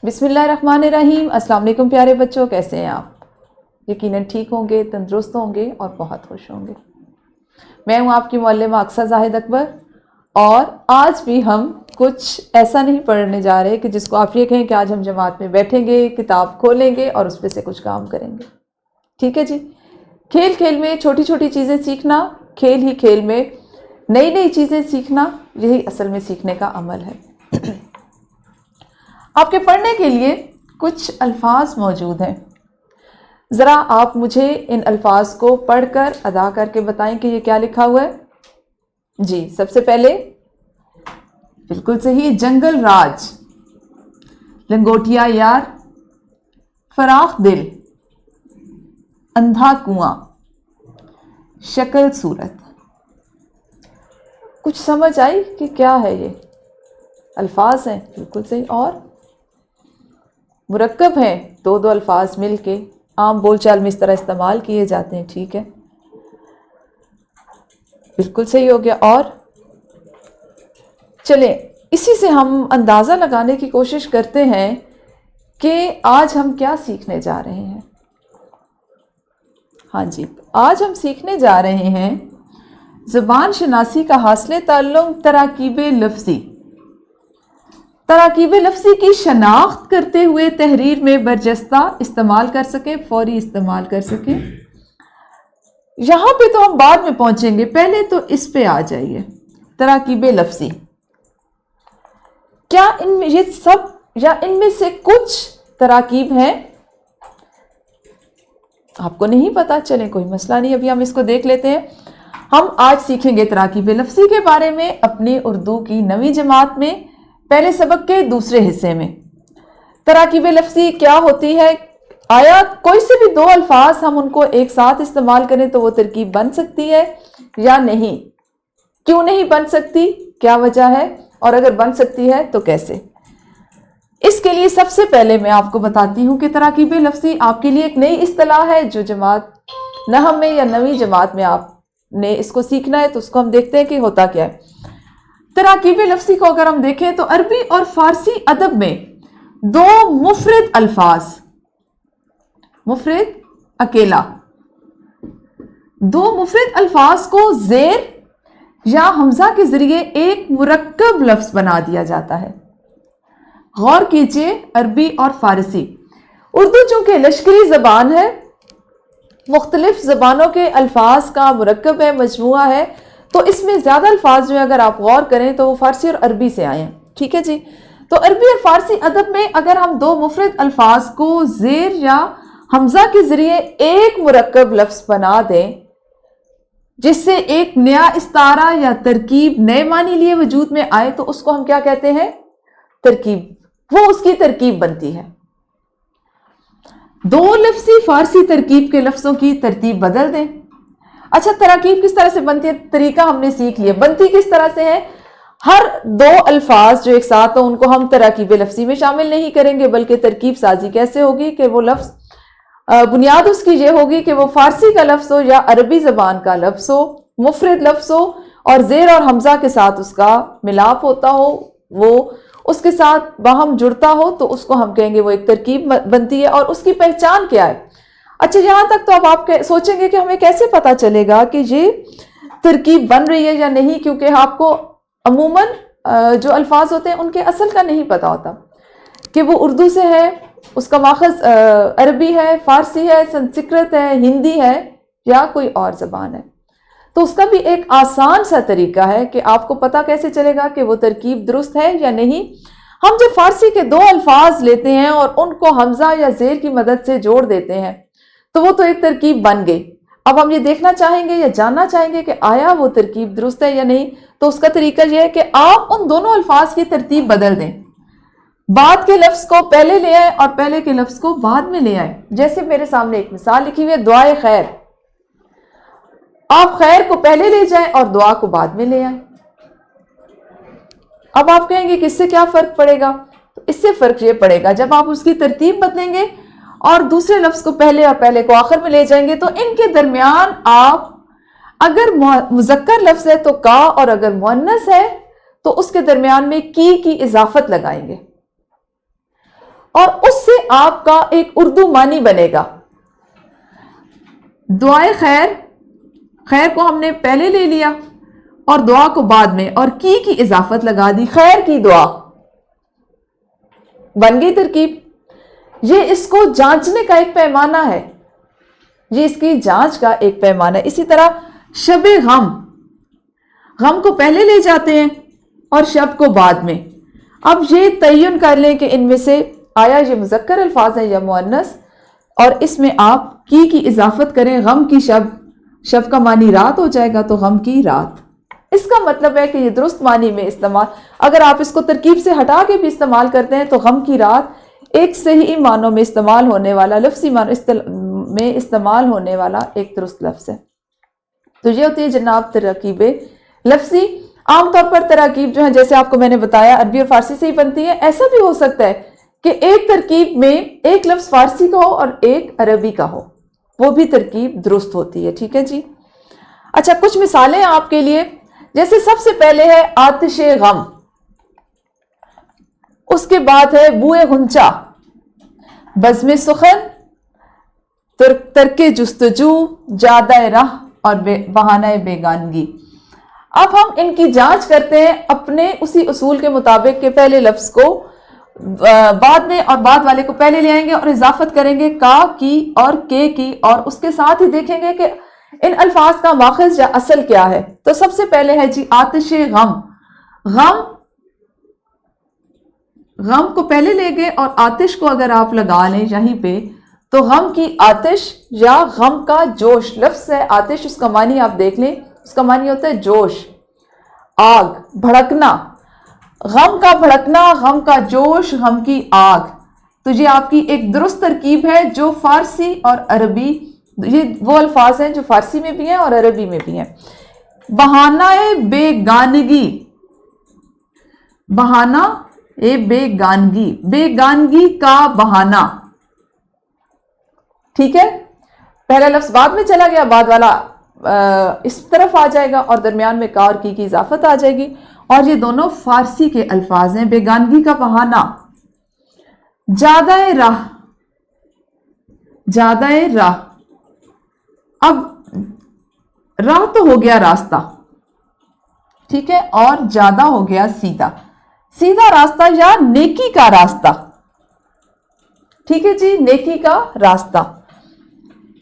بسم اللہ الرحمن الرحیم۔ السلام علیکم پیارے بچوں، کیسے ہیں آپ؟ یقیناً ٹھیک ہوں گے، تندرست ہوں گے اور بہت خوش ہوں گے۔ میں ہوں آپ کی معلمہ اقصیٰ زاہد اکبر، اور آج بھی ہم کچھ ایسا نہیں پڑھنے جا رہے کہ جس کو آپ یہ کہیں کہ آج ہم جماعت میں بیٹھیں گے، کتاب کھولیں گے اور اس پہ سے کچھ کام کریں گے۔ ٹھیک ہے جی؟ کھیل کھیل میں چھوٹی چھوٹی چیزیں سیکھنا، کھیل ہی کھیل میں نئی نئی چیزیں سیکھنا، یہی اصل میں سیکھنے کا عمل ہے۔ آپ کے پڑھنے کے لیے کچھ الفاظ موجود ہیں، ذرا آپ مجھے ان الفاظ کو پڑھ کر ادا کر کے بتائیں کہ یہ کیا لکھا ہوا ہے۔ جی، سب سے پہلے بالکل صحیح، جنگل راج، لنگوٹیا یار، فراخ دل، اندھا کنواں، شکل صورت۔ کچھ سمجھ آئی کہ کیا ہے؟ یہ الفاظ ہیں، بالکل صحیح، اور مرکب ہیں، دو دو الفاظ مل کے عام بول چال میں اس طرح استعمال کیے جاتے ہیں۔ ٹھیک ہے، بالکل صحیح ہو گیا۔ اور چلیں اسی سے ہم اندازہ لگانے کی کوشش کرتے ہیں کہ آج ہم کیا سیکھنے جا رہے ہیں۔ ہاں جی، آج ہم سیکھنے جا رہے ہیں زبان شناسی کا حاصل تعلق تراکیب لفظی۔ تراکیب لفظی کی شناخت کرتے ہوئے تحریر میں برجستہ استعمال کر سکیں، فوری استعمال کر سکیں۔ یہاں پہ تو ہم بعد میں پہنچیں گے، پہلے تو اس پہ آ جائیے۔ تراکیب لفظی کیا ان میں یہ سب یا ان میں سے کچھ تراکیب ہیں؟ آپ کو نہیں پتا، چلیں کوئی مسئلہ نہیں، ابھی ہم اس کو دیکھ لیتے ہیں۔ ہم آج سیکھیں گے تراکیب لفظی کے بارے میں اپنی اردو کی 9ویں جماعت میں، پہلے سبق کے دوسرے حصے میں۔ تراکیب لفظی کیا ہوتی ہے؟ آیا کوئی سے بھی دو الفاظ ہم ان کو ایک ساتھ استعمال کریں تو وہ ترکیب بن سکتی ہے یا نہیں؟ کیوں نہیں بن سکتی؟ کیا وجہ ہے؟ اور اگر بن سکتی ہے تو کیسے؟ اس کے لیے سب سے پہلے میں آپ کو بتاتی ہوں کہ تراکیب لفظی آپ کے لیے ایک نئی اصطلاح ہے جو جماعت نحو میں یا 9ویں جماعت میں آپ نے اس کو سیکھنا ہے، تو اس کو ہم دیکھتے ہیں کہ ہوتا کیا ہے۔ تراکیب لفظی کو اگر ہم دیکھیں تو عربی اور فارسی ادب میں دو مفرد الفاظ، مفرد اکیلا، دو مفرد الفاظ کو زیر یا حمزہ کے ذریعے ایک مرکب لفظ بنا دیا جاتا ہے۔ غور کیجئے، عربی اور فارسی۔ اردو چونکہ لشکری زبان ہے، مختلف زبانوں کے الفاظ کا مرکب ہے، مجموعہ ہے، تو اس میں زیادہ الفاظ جو اگر آپ غور کریں تو وہ فارسی اور عربی سے آئے ہیں۔ ٹھیک ہے جی؟ تو عربی اور فارسی ادب میں اگر ہم دو مفرد الفاظ کو زیر یا حمزہ کے ذریعے ایک مرکب لفظ بنا دیں جس سے ایک نیا استعارہ یا ترکیب نئے معنی لیے وجود میں آئے، تو اس کو ہم کیا کہتے ہیں؟ ترکیب۔ وہ اس کی ترکیب بنتی ہے۔ دو لفظی فارسی ترکیب کے لفظوں کی ترتیب بدل دیں۔ اچھا، تراکیب کس طرح سے بنتی ہے؟ طریقہ ہم نے سیکھ لیا۔ بنتی کس طرح سے ہے؟ ہر دو الفاظ جو ایک ساتھ ہوں ان کو ہم تراکیب لفظی میں شامل نہیں کریں گے، بلکہ ترکیب سازی کیسے ہوگی کہ وہ لفظ، بنیاد اس کی یہ ہوگی کہ وہ فارسی کا لفظ ہو یا عربی زبان کا لفظ ہو، مفرد لفظ ہو، اور زیر اور حمزہ کے ساتھ اس کا ملاپ ہوتا ہو، وہ اس کے ساتھ باہم جڑتا ہو، تو اس کو ہم کہیں گے وہ ایک ترکیب بنتی ہے۔ اور اس کی پہچان کیا ہے؟ اچھا، یہاں تک تو اب آپ سوچیں گے کہ ہمیں کیسے پتا چلے گا کہ یہ ترکیب بن رہی ہے یا نہیں، کیونکہ آپ کو عموماً جو الفاظ ہوتے ہیں ان کے اصل کا نہیں پتا ہوتا کہ وہ اردو سے ہے، اس کا ماخذ عربی ہے، فارسی ہے، سنسکرت ہے، ہندی ہے یا کوئی اور زبان ہے۔ تو اس کا بھی ایک آسان سا طریقہ ہے کہ آپ کو پتا کیسے چلے گا کہ وہ ترکیب درست ہے یا نہیں۔ ہم جب فارسی کے دو الفاظ لیتے ہیں اور ان کو حمزہ یا زیر کی مدد سے جوڑ دیتے ہیں تو وہ تو ایک ترکیب بن گئی۔ اب ہم یہ دیکھنا چاہیں گے یا جاننا چاہیں گے کہ آیا وہ ترکیب درست ہے یا نہیں، تو اس کا طریقہ یہ ہے کہ آپ ان دونوں الفاظ کی ترتیب بدل دیں۔ بعد کے لفظ کو پہلے لے آئیں اور پہلے کے لفظ کو بعد میں لے آئیں۔ جیسے میرے سامنے ایک مثال لکھی ہوئی ہے، دعائے خیر۔ آپ خیر کو پہلے لے جائیں اور دعا کو بعد میں لے آئیں۔ اب آپ کہیں گے کہ اس سے کیا فرق پڑے گا؟ تو اس سے فرق یہ پڑے گا، جب آپ اس کی ترتیب بدلیں گے اور دوسرے لفظ کو پہلے اور پہلے کو آخر میں لے جائیں گے، تو ان کے درمیان آپ اگر مذکر لفظ ہے تو کا، اور اگر مؤنث ہے تو اس کے درمیان میں کی اضافت لگائیں گے۔ اور اس سے آپ کا ایک اردو معنی بنے گا. دعائے خیر، خیر کو ہم نے پہلے لے لیا اور دعا کو بعد میں، اور کی اضافت لگا دی، خیر کی دعا بن گئی ترکیب. یہ اس کو جانچنے کا ایک پیمانہ ہے، یہ اس کی جانچ کا ایک پیمانہ ہے. اسی طرح شب غم، غم کو پہلے لے جاتے ہیں اور شب کو بعد میں. اب یہ تعین کر لیں کہ ان میں سے آیا یہ مذکر الفاظ ہیں یا مؤنث، اور اس میں آپ کی اضافت کریں. غم کی شب، شب کا معنی رات ہو جائے گا تو غم کی رات. اس کا مطلب ہے کہ یہ درست معنی میں استعمال، اگر آپ اس کو ترکیب سے ہٹا کے بھی استعمال کرتے ہیں تو غم کی رات ایک صحیح معنوں میں استعمال ہونے والا، لفظی معنوں میں استعمال ہونے والا ایک درست لفظ ہے. تو یہ ہوتی ہے جناب تراکیب لفظی. عام طور پر تراکیب جو ہیں جیسے آپ کو میں نے بتایا عربی اور فارسی سے ہی بنتی ہے. ایسا بھی ہو سکتا ہے کہ ایک ترکیب میں ایک لفظ فارسی کا ہو اور ایک عربی کا ہو، وہ بھی ترکیب درست ہوتی ہے. ٹھیک ہے جی. اچھا کچھ مثالیں آپ کے لیے، جیسے سب سے پہلے ہے آتش غم، اس کے بعد ہے بوئے غنچہ، بزم سخن، ترک جستجو، جادہ راہ اور بہانہ بیگانگی. اب ہم ان کی جانچ کرتے ہیں اپنے اسی اصول کے مطابق کہ پہلے لفظ کو بعد میں اور بعد والے کو پہلے لے آئیں گے اور اضافت کریں گے کا کی اور کے کی، اور اس کے ساتھ ہی دیکھیں گے کہ ان الفاظ کا ماخذ یا اصل کیا ہے. تو سب سے پہلے ہے جی آتش غم. غم، غم کو پہلے لے گئے اور آتش کو اگر آپ لگا لیں یہیں پہ تو غم کی آتش یا غم کا جوش. لفظ ہے آتش، اس کا معنی آپ دیکھ لیں، اس کا معنی ہوتا ہے جوش، آگ، بھڑکنا. غم کا بھڑکنا، غم کا جوش، غم کی آگ. تو یہ آپ کی ایک درست ترکیب ہے جو فارسی اور عربی، یہ وہ الفاظ ہیں جو فارسی میں بھی ہیں اور عربی میں بھی ہیں. بہانہ بیگانگی، بہانہ بیگانگی، بیگانگی کا بہانہ. ٹھیک ہے، پہلا لفظ بعد میں چلا گیا، بعد والا اس طرف آ جائے گا اور درمیان میں کا اور کی اضافت آ جائے گی، اور یہ دونوں فارسی کے الفاظ ہیں. بیگانگی کا بہانہ. جادہ راہ، جادہ راہ. اب راہ تو ہو گیا راستہ، ٹھیک ہے، اور جادہ ہو گیا سیدھا، سیدھا راستہ یا نیکی کا راستہ. ٹھیک ہے جی، نیکی کا راستہ.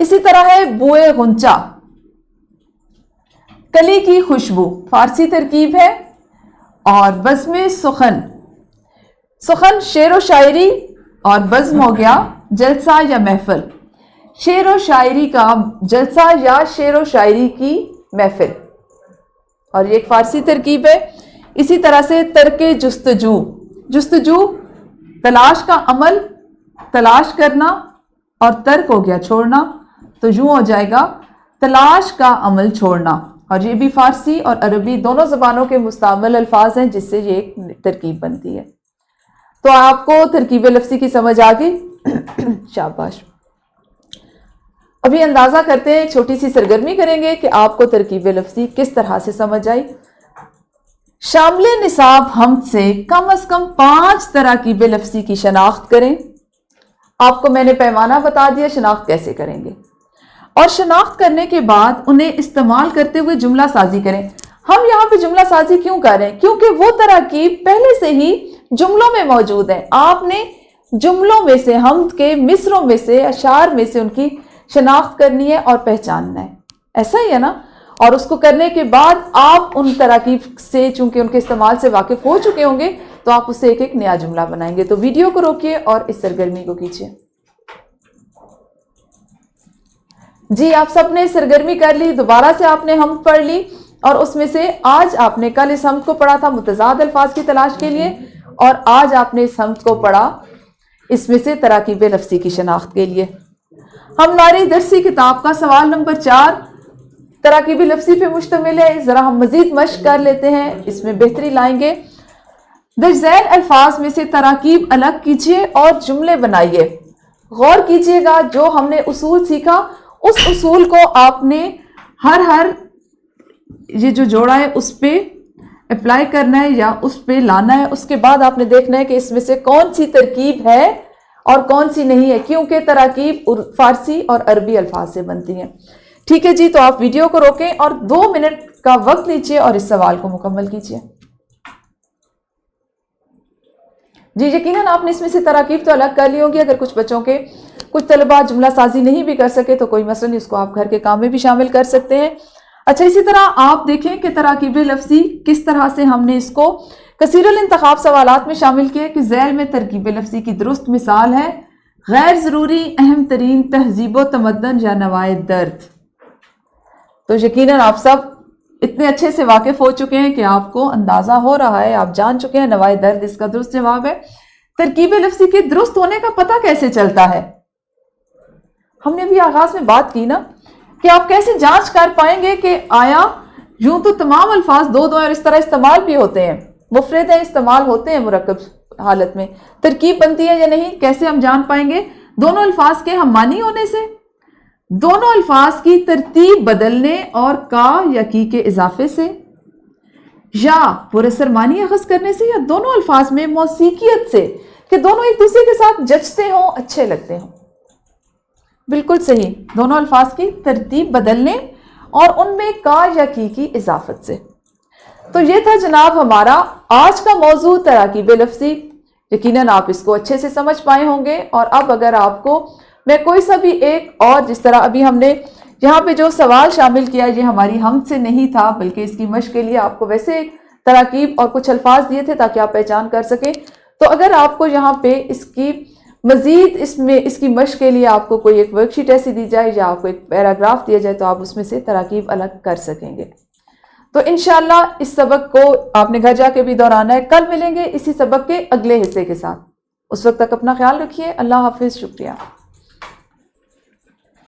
اسی طرح ہے بوئے غنچہ، کلی کی خوشبو، فارسی ترکیب ہے. اور بزم سخن، سخن شعر و شاعری اور بزم ہو گیا جلسہ یا محفل، شعر و شاعری کا جلسہ یا شعر و شاعری کی محفل، اور یہ ایک فارسی ترکیب ہے. اسی طرح سے ترک جستجو، جستجو تلاش کا عمل، تلاش کرنا، اور ترک ہو گیا چھوڑنا، تو یوں ہو جائے گا تلاش کا عمل چھوڑنا. اور یہ بھی فارسی اور عربی دونوں زبانوں کے مستعمل الفاظ ہیں جس سے یہ ایک ترکیب بنتی ہے. تو آپ کو ترکیب لفظی کی سمجھ آ گئی؟ شاباش. ابھی اندازہ کرتے ہیں، چھوٹی سی سرگرمی کریں گے کہ آپ کو ترکیب لفظی کس طرح سے سمجھ آئی. شامل نصاب حمد سے کم از کم 5 تراکیب لفظی کی شناخت کریں. آپ کو میں نے پیمانہ بتا دیا شناخت کیسے کریں گے، اور شناخت کرنے کے بعد انہیں استعمال کرتے ہوئے جملہ سازی کریں. ہم یہاں پہ جملہ سازی کیوں کر رہے ہیں؟ کیونکہ وہ تراکیب پہلے سے ہی جملوں میں موجود ہیں. آپ نے جملوں میں سے، حمد کے مصروں میں سے، اشعار میں سے ان کی شناخت کرنی ہے اور پہچاننا ہے. ایسا ہی ہے نا؟ اور اس کو کرنے کے بعد آپ ان تراکیب سے چونکہ ان کے استعمال سے واقف ہو چکے ہوں گے تو آپ اس سے ایک ایک نیا جملہ بنائیں گے. تو ویڈیو کو روکیے اور اس سرگرمی کو کیجیے. جی آپ سب نے سرگرمی کر لی، دوبارہ سے آپ نے حمد پڑھ لی، اور اس میں سے آج آپ نے کل اس حمد کو پڑھا تھا متضاد الفاظ کی تلاش کے لیے، اور آج آپ نے اس حمد کو پڑھا اس میں سے تراکیب لفظی کی شناخت کے لیے. ہم ناری درسی کتاب کا سوال نمبر 4 تراکیب لفظی پہ مشتمل ہے. ذرا ہم مزید مشق کر لیتے ہیں، اس میں بہتری لائیں گے. درج ذیل الفاظ میں سے تراکیب الگ کیجیے اور جملے بنائیے. غور کیجیے گا جو ہم نے اصول سیکھا اس اصول کو آپ نے ہر یہ جو جوڑا ہے اس پہ اپلائی کرنا ہے یا اس پہ لانا ہے. اس کے بعد آپ نے دیکھنا ہے کہ اس میں سے کون سی ترکیب ہے اور کون سی نہیں ہے، کیونکہ تراکیب فارسی اور عربی الفاظ سے بنتی ہیں۔ ٹھیک ہے جی، تو آپ ویڈیو کو روکیں اور 2 منٹ کا وقت لیجئے اور اس سوال کو مکمل کیجئے۔ جی یقیناً آپ نے اس میں سے تراکیب تو الگ کر لی ہوں گی، اگر کچھ طلباء جملہ سازی نہیں بھی کر سکے تو کوئی مسئلہ نہیں، اس کو آپ گھر کے کام میں بھی شامل کر سکتے ہیں۔ اچھا، اسی طرح آپ دیکھیں کہ تراکیب لفظی کس طرح سے ہم نے اس کو کثیر الانتخاب سوالات میں شامل کیا کہ ذیل میں ترکیب لفظی کی درست مثال ہے غیر ضروری اہم ترین تہذیب و تمدن یا نوائے درد۔ تو یقیناً آپ سب اتنے اچھے سے واقف ہو چکے ہیں کہ آپ کو اندازہ ہو رہا ہے، آپ جان چکے ہیں نوائے درد اس کا درست جواب ہے۔ ترکیب لفظی کے درست ہونے کا پتہ کیسے چلتا ہے؟ ہم نے ابھی آغاز میں بات کی نا کہ آپ کیسے جانچ کر پائیں گے کہ آیا یوں تو تمام الفاظ دو اور اس طرح استعمال بھی ہوتے ہیں، مفرد ہیں، استعمال ہوتے ہیں مرکب حالت میں، ترکیب بنتی ہے یا نہیں، کیسے ہم جان پائیں گے؟ دونوں الفاظ کے ہم معنی ہونے سے، دونوں الفاظ کی ترتیب بدلنے اور کا یا کی کے اضافے سے، یا پرسر معنی اخذ کرنے سے، یا دونوں الفاظ میں موسیقیت سے کہ دونوں ایک دوسرے کے ساتھ جچتے ہوں، اچھے لگتے ہوں۔ بالکل صحیح، دونوں الفاظ کی ترتیب بدلنے اور ان میں کا یا کی اضافت سے۔ تو یہ تھا جناب ہمارا آج کا موضوع تراکیب لفظی۔ یقیناً آپ اس کو اچھے سے سمجھ پائے ہوں گے، اور اب اگر آپ کو میں کوئی سا بھی ایک اور، جس طرح ابھی ہم نے یہاں پہ جو سوال شامل کیا یہ ہماری ہم سے نہیں تھا بلکہ اس کی مشق کے لیے آپ کو ویسے تراکیب اور کچھ الفاظ دیے تھے تاکہ آپ پہچان کر سکیں، تو اگر آپ کو یہاں پہ اس کی مزید اس کی مشق کے لیے آپ کو کوئی ایک ورک شیٹ ایسی دی جائے یا آپ کو ایک پیراگراف دیا جائے تو آپ اس میں سے تراکیب الگ کر سکیں گے۔ تو انشاءاللہ اس سبق کو آپ نے گھر جا کے بھی دہرانا ہے۔ کل ملیں گے اسی سبق کے اگلے حصے کے ساتھ، اس وقت تک اپنا خیال رکھیے۔ اللہ حافظ، شکریہ۔